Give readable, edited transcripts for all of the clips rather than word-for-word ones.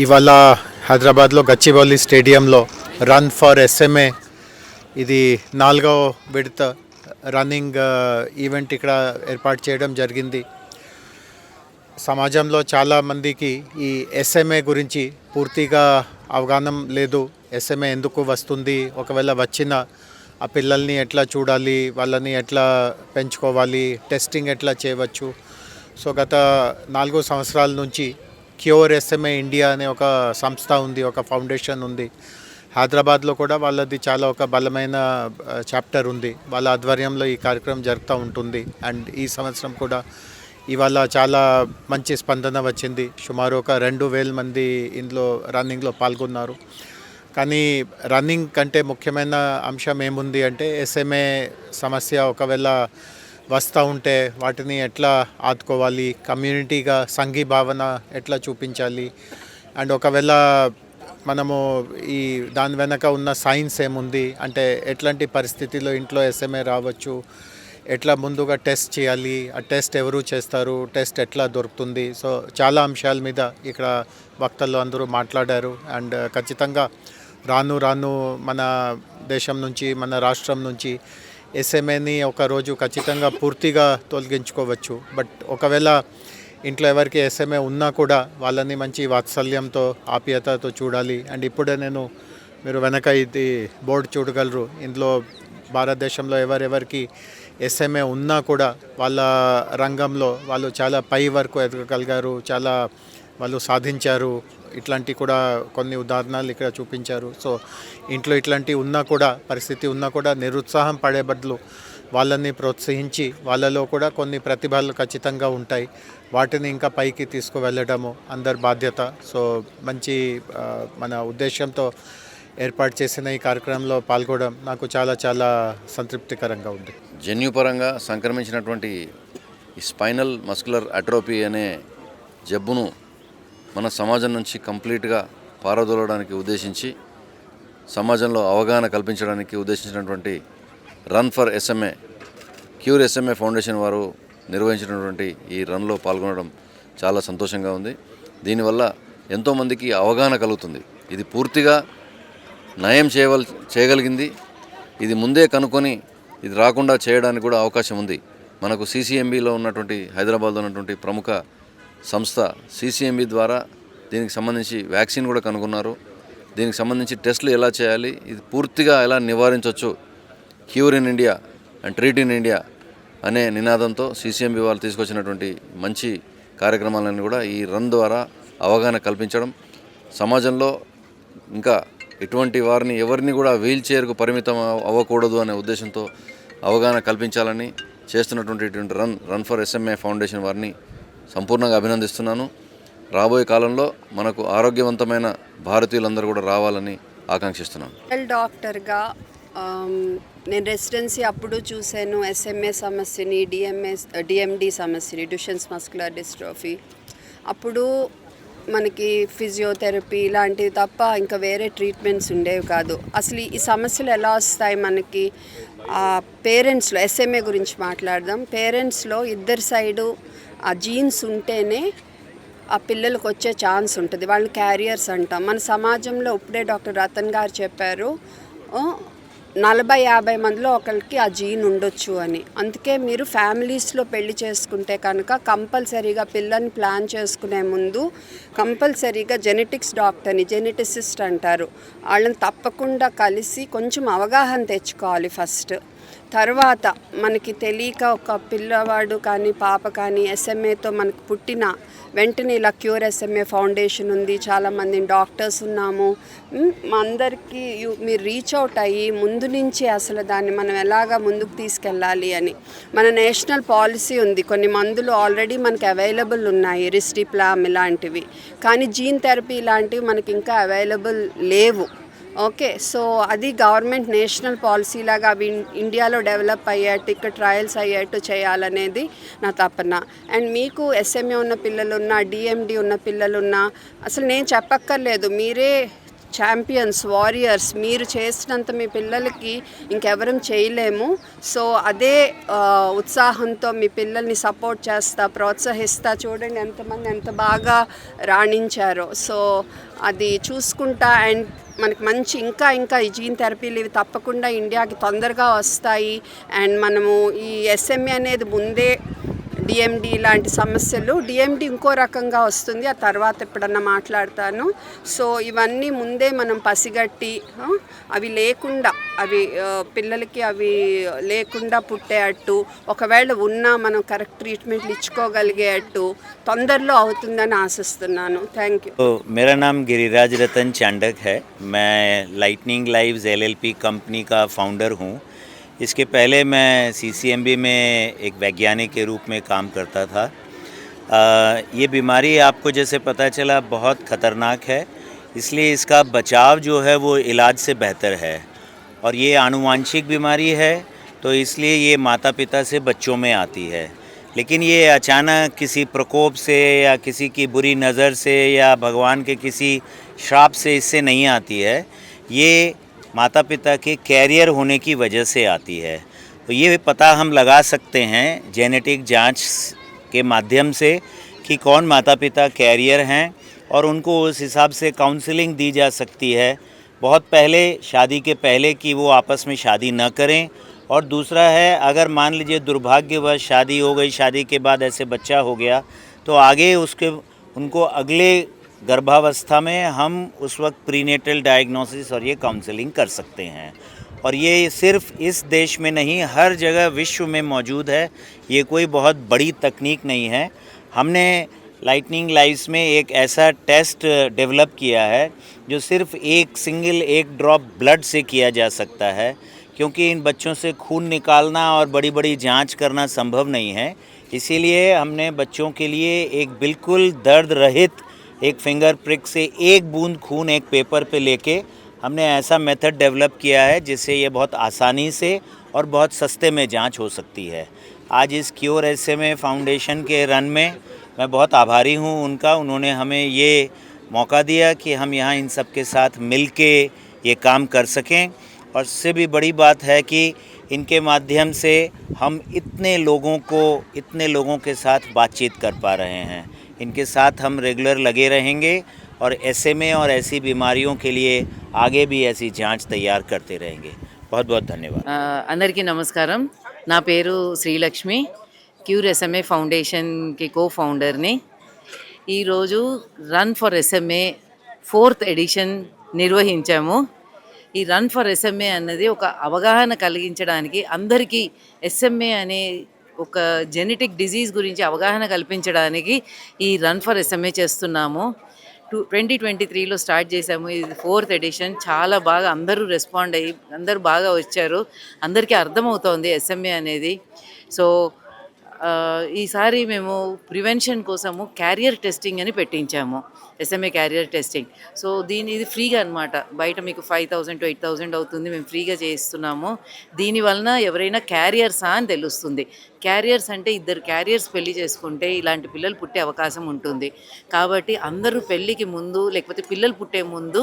ఇవాళ హైదరాబాద్లో గచ్చిబౌలి స్టేడియంలో రన్ ఫర్ ఎస్ఎంఏ ఇది 4వ విడత రన్నింగ్ ఈవెంట్ ఇక్కడ ఏర్పాటు చేయడం జరిగింది. సమాజంలో చాలామందికి ఈ ఎస్ఎంఏ గురించి పూర్తిగా అవగాహన లేదు. ఎస్ఎంఏ ఎందుకు వస్తుంది, ఒకవేళ వచ్చిన ఆ పిల్లల్ని ఎట్లా చూడాలి, వాళ్ళని ఎట్లా పెంచుకోవాలి, టెస్టింగ్ ఎట్లా చేయవచ్చు. సో గత 4 సంవత్సరాల నుంచి క్యూర్ ఎస్ఎంఏ ఇండియా అనే ఒక సంస్థ ఉంది, ఒక ఫౌండేషన్ ఉంది. హైదరాబాద్లో కూడా వాళ్ళది చాలా ఒక బలమైన చాప్టర్ ఉంది. వాళ్ళ ఆధ్వర్యంలో ఈ కార్యక్రమం జరుగుతూ ఉంటుంది. అండ్ ఈ సంవత్సరం కూడా ఇవాళ చాలా మంచి స్పందన వచ్చింది. సుమారు ఒక 2,000 మంది ఇందులో రన్నింగ్లో పాల్గొన్నారు. కానీ రన్నింగ్ కంటే ముఖ్యమైన అంశం ఏముంది అంటే ఎస్ఎంఏ సమస్య ఒకవేళ వస్తూ ఉంటే వాటిని ఎట్లా ఆదుకోవాలి, కమ్యూనిటీగా సంఘీభావన ఎట్లా చూపించాలి, అండ్ ఒకవేళ మనము ఈ దాని వెనక ఉన్న సైన్స్ ఏముంది అంటే ఎట్లాంటి పరిస్థితిలో ఇంట్లో ఎస్ఎంఏ రావచ్చు, ఎట్లా ముందుగా టెస్ట్ చేయాలి, ఆ టెస్ట్ ఎవరు చేస్తారు, టెస్ట్ ఎట్లా దొరుకుతుంది. సో చాలా అంశాల మీద ఇక్కడ వక్తలు అందరూ మాట్లాడారు. అండ్ ఖచ్చితంగా రాను మన దేశం నుంచి, మన రాష్ట్రం నుంచి ఎస్ఎంఏని ఒకరోజు ఖచ్చితంగా పూర్తిగా తొలగించుకోవచ్చు. బట్ ఒకవేళ ఇంట్లో ఎవరికి ఎస్ఎంఏ ఉన్నా కూడా వాళ్ళని మంచి వాత్సల్యంతో, ఆప్యాయతతో చూడాలి. అండ్ ఇప్పుడే మీరు వెనక ఇది బోర్డు చూడగలరు. ఇందులో భారతదేశంలో ఎవరెవరికి ఎస్ఎంఏ ఉన్నా కూడా వాళ్ళ రంగంలో వాళ్ళు చాలా పై వరకు ఎదగగలిగారు, చాలా వాళ్ళు సాధించారు. ఇట్లాంటి కూడా కొన్ని ఉదాహరణలు ఇక్కడ చూపించారు. సో ఇంట్లో ఇట్లాంటి ఉన్నా కూడా, పరిస్థితి ఉన్నా కూడా నిరుత్సాహం పడే బదులు వాళ్ళని ప్రోత్సహించి వాళ్ళలో కూడా కొన్ని ప్రతిభలు ఖచ్చితంగా ఉంటాయి, వాటిని ఇంకా పైకి తీసుకువెళ్ళడము అందరి బాధ్యత. సో మంచి మన ఉద్దేశంతో ఏర్పాటు చేసిన ఈ కార్యక్రమంలో పాల్గొనడం నాకు చాలా చాలా సంతృప్తికరంగా ఉంది. జన్యుపరంగా సంక్రమించినటువంటి ఈ స్పైనల్ మస్కులర్ అట్రోఫీ అనే జబ్బును మన సమాజం నుంచి కంప్లీట్గా పారదోలడానికి ఉద్దేశించి, సమాజంలో అవగాహన కల్పించడానికి ఉద్దేశించినటువంటి run for SMA, cure SMA foundation వారు నిర్వహించినటువంటి ఈ రన్లో పాల్గొనడం చాలా సంతోషంగా ఉంది. దీనివల్ల ఎంతోమందికి అవగాహన కలుగుతుంది. ఇది పూర్తిగా నయం చేయగలిగింది. ఇది ముందే కనుక్కొని ఇది రాకుండా చేయడానికి కూడా అవకాశం ఉంది. మనకు సిసిఎంబిలో ఉన్నటువంటి, హైదరాబాద్లో ఉన్నటువంటి ప్రముఖ సంస్థ సిసిఎంబి ద్వారా దీనికి సంబంధించి వ్యాక్సిన్ కూడా కనుగొన్నారు. దీనికి సంబంధించి టెస్టులు ఎలా చేయాలి, ఇది పూర్తిగా ఎలా నివారించవచ్చు, cure in India and treat in India అనే నినాదంతో సిసిఎంబి వాళ్ళు తీసుకొచ్చినటువంటి మంచి కార్యక్రమాలను కూడా ఈ రన్ ద్వారా అవగాహన కల్పించడం, సమాజంలో ఇంకా ఇటువంటి వారిని ఎవరిని కూడా వీల్ చైర్కు పరిమితం అవ్వకూడదు అనే ఉద్దేశంతో అవగాహన కల్పించాలని చేస్తున్నటువంటి ఇటువంటి రన్ ఫర్ ఎస్ఎంఏ ఫౌండేషన్ వారిని సంపూర్ణంగా అభినందిస్తున్నాను. రాబోయే కాలంలో మనకు ఆరోగ్యవంతమైన భారతీయులందరూ కూడా రావాలని ఆకాంక్షిస్తున్నాను. డాక్టర్గా నేను రెసిడెన్సీ అప్పుడు చూశాను ఎస్ఎంఏ సమస్యని, డిఎండి సమస్యని, డ్యూషెన్స్ మస్కులర్ డిస్ట్రోఫీ. అప్పుడు మనకి ఫిజియోథెరపీ ఇలాంటివి తప్ప ఇంకా వేరే ట్రీట్మెంట్స్ ఉండేవి కాదు. అసలు ఈ సమస్యలు ఎలా వస్తాయి మనకి? పేరెంట్స్లో ఎస్ఎంఏ గురించి మాట్లాడదాం. పేరెంట్స్లో ఇద్దరి సైడు ఆ జీన్స్ ఉంటేనే ఆ పిల్లలకు వచ్చే ఛాన్స్ ఉంటుంది. వాళ్ళని క్యారియర్స్ అంటాం. మన సమాజంలో ఇప్పుడే డాక్టర్ రతన్ గారు చెప్పారు 40-50 మందిలో ఒకరికి ఆ జీన్ ఉండొచ్చు అని. అందుకే మీరు ఫ్యామిలీస్లో పెళ్లి చేసుకుంటే కనుక కంపల్సరీగా పిల్లని ప్లాన్ చేసుకునే ముందు కంపల్సరీగా జెనెటిక్స్ డాక్టర్ని, జెనెటిసిస్ట్ అంటారు, వాళ్ళని తప్పకుండా కలిసి కొంచెం అవగాహన తెచ్చుకోవాలి ఫస్ట్. తర్వాత మనకి తెలియక ఒక పిల్లవాడు కానీ పాప కానీ ఎస్ఎంఏతో మనకు పుట్టిన వెంటనే ఇలా క్యూర్ ఎస్ఎంఏ ఫౌండేషన్ ఉంది, చాలామంది డాక్టర్స్ ఉన్నాము, అందరికీ మీరు రీచ్ అవుట్ అయ్యి ముందు నుంచి అసలు దాన్ని మనం ఎలాగా ముందుకు తీసుకెళ్ళాలి అని మన నేషనల్ పాలసీ ఉంది. కొన్ని మందులు ఆల్రెడీ మనకి అవైలబుల్ ఉన్నాయి, రిస్టిప్లామ్ ఇలాంటివి, కానీ జీన్ థెరపీ ఇలాంటివి మనకి ఇంకా అవైలబుల్ లేవు. ఓకే, సో అది గవర్నమెంట్ నేషనల్ పాలసీ లాగా అవి ఇండియాలో డెవలప్ అయ్యేట్టు, ఇక్కడ ట్రయల్స్ అయ్యేట్టు చేయాలనేది నా తపన. అండ్ మీకు ఎస్ఎంఏ ఉన్న పిల్లలున్నా, డిఎండి ఉన్న పిల్లలున్నా అసలు నేను చెప్పక్కర్లేదు, మీరే ఛాంపియన్స్, వారియర్స్. మీరు చేసినంత మీ పిల్లలకి ఇంకెవరం చేయలేము. సో అదే ఉత్సాహంతో మీ పిల్లల్ని సపోర్ట్ చేస్తా, ప్రోత్సహిస్తా. చూడండి ఎంతమంది ఎంత బాగా రాణించారో. సో అది చూసుకుంటా. అండ్ మనకి మంచి ఇంకా ఈ జీన్ థెరపీలు ఇవి తప్పకుండా ఇండియాకి తొందరగా వస్తాయి. అండ్ మనము ఈ ఎస్ఎంఏ అనేది ముందే డిఎండి లాంటి సమస్యలు, డిఎండి ఇంకో రకంగా వస్తుంది, ఆ తర్వాత ఎప్పుడన్నా మాట్లాడతాను. సో ఇవన్నీ ముందే మనం పసిగట్టి అవి లేకుండా, పిల్లలకి అవి లేకుండా పుట్టేటట్టు, ఒకవేళ ఉన్నా మనం కరెక్ట్ ట్రీట్మెంట్లు ఇచ్చుకోగలిగేటట్టు తొందరలో అవుతుందని ఆశిస్తున్నాను. Thank you. तो मेरा नाम गिरिराज रतन चांडक है। मैं लाइटनिंग लाइव्स एलएलपी कंपनी का फाउंडर हूँ। इसके पहले मैं सीसीएमबी में एक वैज्ञानिक के रूप में काम करता था। ये बीमारी आपको जैसे पता चला बहुत ख़तरनाक है, इसलिए इसका बचाव जो है वो इलाज से बेहतर है। और ये आनुवांशिक बीमारी है, तो इसलिए ये माता पिता से बच्चों में आती है। लेकिन ये अचानक किसी प्रकोप से या किसी की बुरी नज़र से या भगवान के किसी श्राप से इससे नहीं आती है। ये माता पिता के कैरियर होने की वजह से आती है। तो ये पता हम लगा सकते हैं जेनेटिक जांच के माध्यम से कि कौन माता पिता कैरियर हैं, और उनको उस हिसाब से काउंसलिंग दी जा सकती है बहुत पहले, शादी के पहले, कि वो आपस में शादी न करें। और दूसरा है, अगर मान लीजिए दुर्भाग्यवश शादी हो गई, शादी के बाद ऐसे बच्चा हो गया, तो आगे उनको अगले गर्भावस्था में हम उस वक्त प्रीनेटल डायग्नोसिस और ये काउंसलिंग कर सकते हैं। और ये सिर्फ इस देश में नहीं, हर जगह विश्व में मौजूद है। ये कोई बहुत बड़ी तकनीक नहीं है। हमने लाइटनिंग लाइव्स में एक ऐसा टेस्ट डेवलप किया है जो सिर्फ एक ड्रॉप ब्लड से किया जा सकता है, क्योंकि इन बच्चों से खून निकालना और बड़ी बड़ी जांच करना संभव नहीं है। इसीलिए हमने बच्चों के लिए एक बिल्कुल दर्द रहित एक फिंगर प्रिक से एक बूंद खून एक पेपर पे लेके हमने ऐसा मेथड डेवलप किया है जिससे ये बहुत आसानी से और बहुत सस्ते में जांच हो सकती है। आज इस क्योर एसएमए फाउंडेशन के रन में मैं बहुत आभारी हूँ उनका। उन्होंने हमें ये मौका दिया कि हम यहाँ इन सब के साथ मिल के ये काम कर सकें। और इससे भी बड़ी बात है कि इनके माध्यम से हम इतने लोगों के साथ बातचीत कर पा रहे हैं। इनके साथ हम रेगुलर लगे रहेंगे और एसएमए और ऐसी बीमारियों के लिए आगे भी ऐसी जांच तैयार करते रहेंगे। बहुत बहुत धन्यवाद। అందరికీ నమస్కారం. నా పేరు శ్రీలక్ష్మి, క్యూర్ ఎస్ఎంఏ ఫౌండేషన్కి కో-ఫౌండర్ని. ఈరోజు run for SMA 4th edition నిర్వహించాము. ఈ రన్ ఫర్ ఎస్ఎంఏ అన్నది ఒక అవగాహన కలిగించడానికి, అందరికీ ఎస్ఎంఏ అనే ఒక జెనెటిక్ డిజీజ్ గురించి అవగాహన కల్పించడానికి ఈ రన్ ఫర్ ఎస్ఎంఏ చేస్తున్నాము. 2023లో స్టార్ట్ చేసాము. ఇది 4th ఎడిషన్. చాలా బాగా అందరూ రెస్పాండ్ అయ్యి అందరూ బాగా వచ్చారు. అందరికీ అర్థమవుతోంది ఎస్ఎంఏ అనేది. సో ఈసారి మేము ప్రివెన్షన్ కోసము క్యారియర్ టెస్టింగ్ అని పెట్టించాము, ఎస్ఎంఏ క్యారియర్ టెస్టింగ్. సో ఇది ఫ్రీగా అనమాట. బయట మీకు 5,000 to 8,000 అవుతుంది, మేము ఫ్రీగా చేయిస్తున్నాము. దీనివలన ఎవరైనా క్యారియర్సా అని తెలుస్తుంది. క్యారియర్స్ అంటే 2 క్యారియర్స్ పెళ్లి చేసుకుంటే ఇలాంటి పిల్లలు పుట్టే అవకాశం ఉంటుంది. కాబట్టి అందరూ పెళ్ళికి ముందు లేకపోతే పిల్లలు పుట్టే ముందు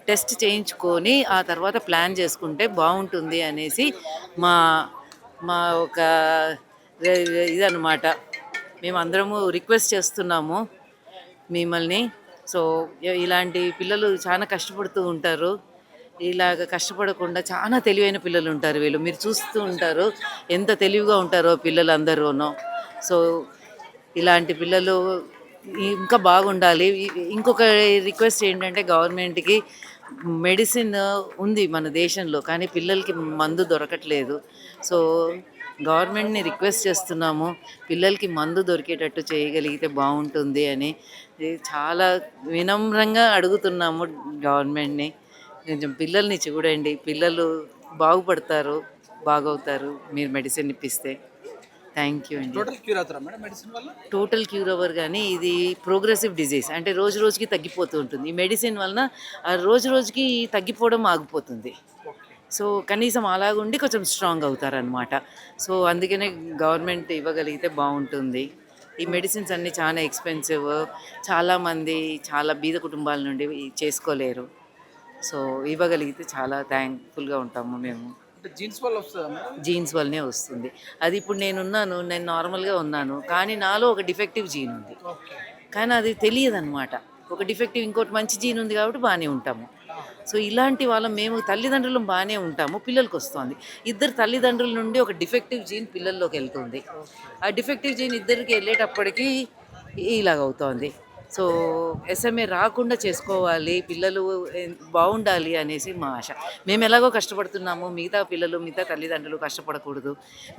టెస్ట్ చేయించుకొని ఆ తర్వాత ప్లాన్ చేసుకుంటే బాగుంటుంది అనేసి మా ఒక ఇదన్నమాట. మేమందరము రిక్వెస్ట్ చేస్తున్నాము మిమ్మల్ని. సో ఇలాంటి పిల్లలు చాలా కష్టపడుతూ ఉంటారు. ఇలాగ కష్టపడకుండా చాలా తెలివైన పిల్లలు ఉంటారు వీళ్ళు. మీరు చూస్తూ ఉంటారు ఎంత తెలివిగా ఉంటారో పిల్లలు అందరూనూ. సో ఇలాంటి పిల్లలు ఇంకా బాగుండాలి. ఇంకొక రిక్వెస్ట్ ఏంటంటే, గవర్నమెంట్కి మెడిసిన్ ఉంది మన దేశంలో, కానీ పిల్లలకి మందు దొరకట్లేదు. సో గవర్నమెంట్ని రిక్వెస్ట్ చేస్తున్నాము, పిల్లలకి మందు దొరికేటట్టు చేయగలిగితే బాగుంటుంది అని చాలా వినమ్రంగా అడుగుతున్నాము గవర్నమెంట్ని. కొంచెం పిల్లల్ని చూడండి, పిల్లలు బాగుపడతారు, బాగవుతారు మీరు మెడిసిన్ ఇప్పిస్తే. థ్యాంక్ యూ అండి. టోటల్ క్యూర్ అవ్వరు, కానీ ఇది ప్రోగ్రెసివ్ డిజీజ్, అంటే రోజు రోజుకి తగ్గిపోతూ ఉంటుంది. ఈ మెడిసిన్ వలన రోజు రోజుకి తగ్గిపోవడం ఆగిపోతుంది. సో కనీసం అలాగుండి కొంచెం స్ట్రాంగ్ అవుతారనమాట. సో అందుకనే గవర్నమెంట్ ఇవ్వగలిగితే బాగుంటుంది. ఈ మెడిసిన్స్ అన్నీ చాలా ఎక్స్పెన్సివ్, చాలామంది చాలా బీద కుటుంబాల నుండి చేసుకోలేరు. సో ఇవ్వగలిగితే చాలా థ్యాంక్ఫుల్గా ఉంటాము మేము. అంటే జీన్స్ వల్ల వస్తుందా మేడం? జీన్స్ వల్లనే వస్తుంది అది. ఇప్పుడు నేను నార్మల్గా ఉన్నాను, కానీ నాలో ఒక డిఫెక్టివ్ జీన్ ఉంది, కానీ అది తెలియదు అనమాట. ఒక డిఫెక్టివ్ ఇంకోటి మంచి జీన్ ఉంది కాబట్టి బాగానే ఉంటాము. సో ఇలాంటి వాళ్ళం మేము తల్లిదండ్రులు బాగానే ఉంటాము, పిల్లలకి వస్తుంది. ఇద్దరు తల్లిదండ్రుల నుండి ఒక డిఫెక్టివ్ జీన్ పిల్లల్లోకి వెళ్తుంది. ఆ డిఫెక్టివ్ జీన్ ఇద్దరికి వెళ్ళేటప్పటికి ఇలాగవుతోంది. సో ఎస్ఎంఏ రాకుండా చేసుకోవాలి, పిల్లలు బాగుండాలి అనేసి మా ఆశ. మేము ఎలాగో కష్టపడుతున్నాము, మిగతా పిల్లలు మిగతా తల్లిదండ్రులు కష్టపడకూడదు.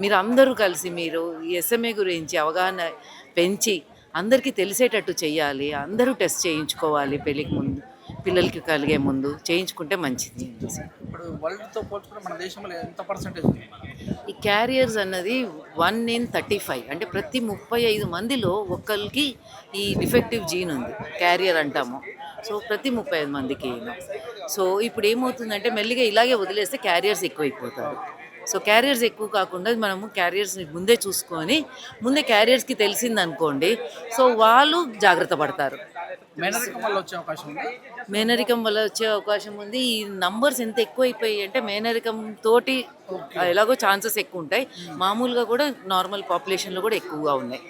మీరు అందరూ కలిసి మీరు ఈ ఎస్ఎంఏ గురించి అవగాహన పెంచి అందరికీ తెలిసేటట్టు చేయాలి. అందరూ టెస్ట్ చేయించుకోవాలి పెళ్ళికి ముందు, పిల్లలకి కలిగే ముందు చేయించుకుంటే మంచిది. ఇప్పుడు వరల్డ్తో పోల్చుకుంటే మన దేశంలో ఎంత పర్సెంటేజ్ ఉంది? ఈ క్యారియర్స్ అన్నది 1 in 35, అంటే ప్రతి 35 మందిలో ఒకరికి ఈ డిఫెక్టివ్ జీన్ ఉంది, క్యారియర్ అంటాము. సో ప్రతి 35 మందికి. సో ఇప్పుడు ఏమవుతుందంటే మెల్లిగా ఇలాగే వదిలేస్తే క్యారియర్స్ ఎక్కువైపోతారు. సో క్యారియర్స్ ఎక్కువ కాకుండా మనము క్యారియర్స్ని ముందే చూసుకొని, ముందే క్యారియర్స్కి తెలిసిందనుకోండి, సో వాళ్ళు జాగ్రత్త పడతారు. మేనరికం వల్ల వచ్చే అవకాశం ఉంది. మేనరికం వల్ల వచ్చే అవకాశం ఉంది. ఈ నంబర్స్ ఎంత ఎక్కువైపోయాయి అంటే మేనరికం తోటి ఎలాగో ఛాన్సెస్ ఎక్కువ ఉంటాయి, మామూలుగా కూడా నార్మల్ పాపులేషన్లో కూడా ఎక్కువగా ఉన్నాయి.